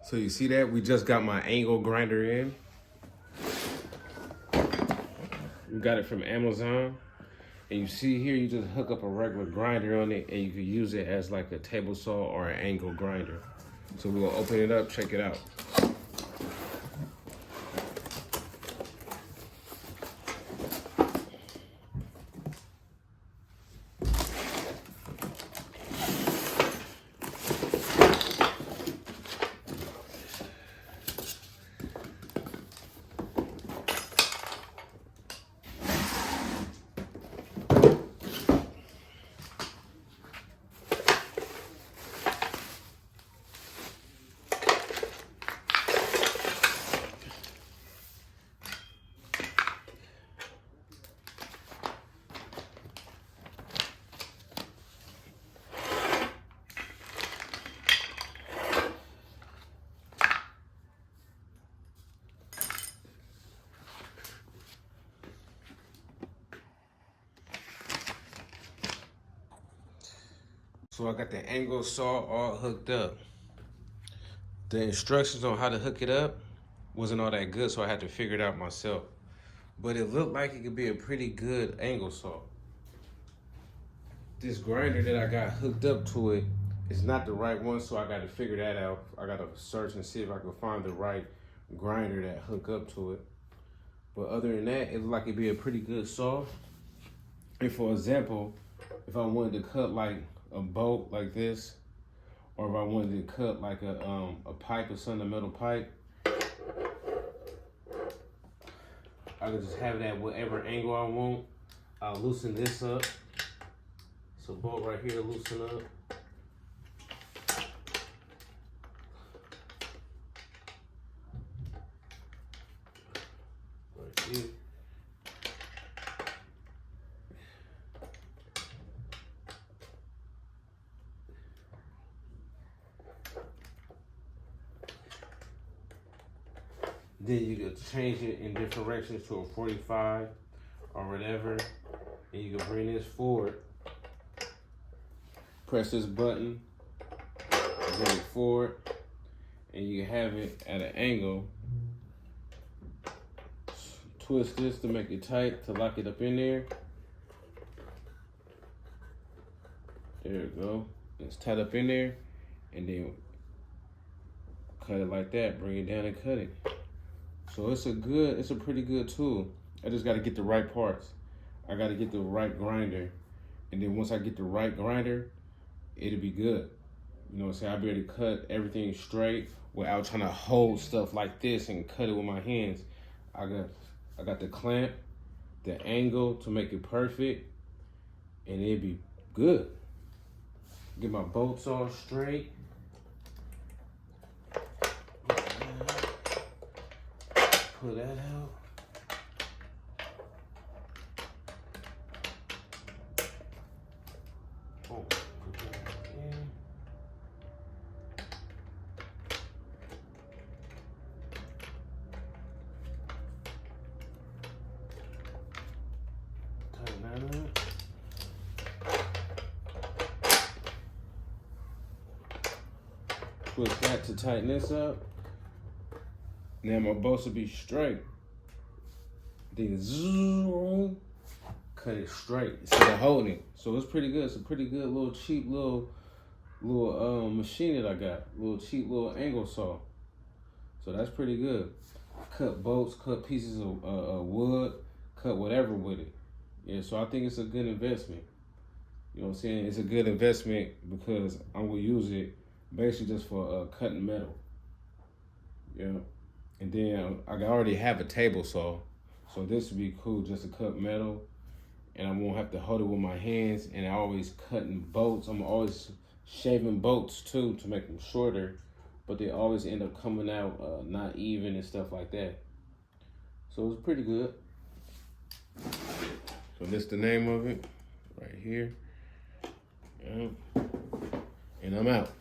So you see that? We just got my angle grinder in. We got it from Amazon. And you see here, you just hook up a regular grinder on it and you can use it as like a table saw or an angle grinder. So we're gonna open it up, check it out. So I got the angle saw all hooked up. The instructions on how to hook it up wasn't all that good, so I had to figure it out myself. But it looked like it could be a pretty good angle saw. This grinder that I got hooked up to it is not the right one, so I got to figure that out. I got to search and see if I can find the right grinder that hook up to it. But other than that, it looked like it'd be a pretty good saw. And for example, if I wanted to cut like a bolt like this, or if I wanted to cut like a pipe or something, a metal pipe, I could just have it at whatever angle I want. I'll loosen this up. So bolt right here, loosen up. Right here. Then you can change it in different directions to a 45 or whatever. And you can bring this forward. Press this button, bring it forward, and you can have it at an angle. Twist this to make it tight, to lock it up in there. There you go. It's tight up in there, and then cut it like that, bring it down and cut it. So it's a pretty good tool. I just gotta get the right parts. I gotta get the right grinder. And then once I get the right grinder, it'll be good. You know what I'm saying? I'll be able to cut everything straight without trying to hold stuff like this and cut it with my hands. I got the clamp, the angle to make it perfect, and it'll be good. Get my bolts all straight. Pull that out. Oh, put that in. Tighten that up. Twist that to tighten this up. Now my bolts will be straight. Then zoom, cut it straight instead of holding it. So it's pretty good. It's a pretty good little cheap little machine that I got. Little cheap little angle saw. So that's pretty good. Cut bolts, cut pieces of wood, cut whatever with it. Yeah, so I think it's a good investment. You know what I'm saying? It's a good investment because I'm gonna use it basically just for cutting metal. Yeah. And then I already have a table saw, so this would be cool just to cut metal, and I won't have to hold it with my hands. And I always cutting bolts. I'm always shaving bolts too to make them shorter, but they always end up coming out not even and stuff like that. So it's pretty good. So this the name of it right here. Yeah. And I'm out.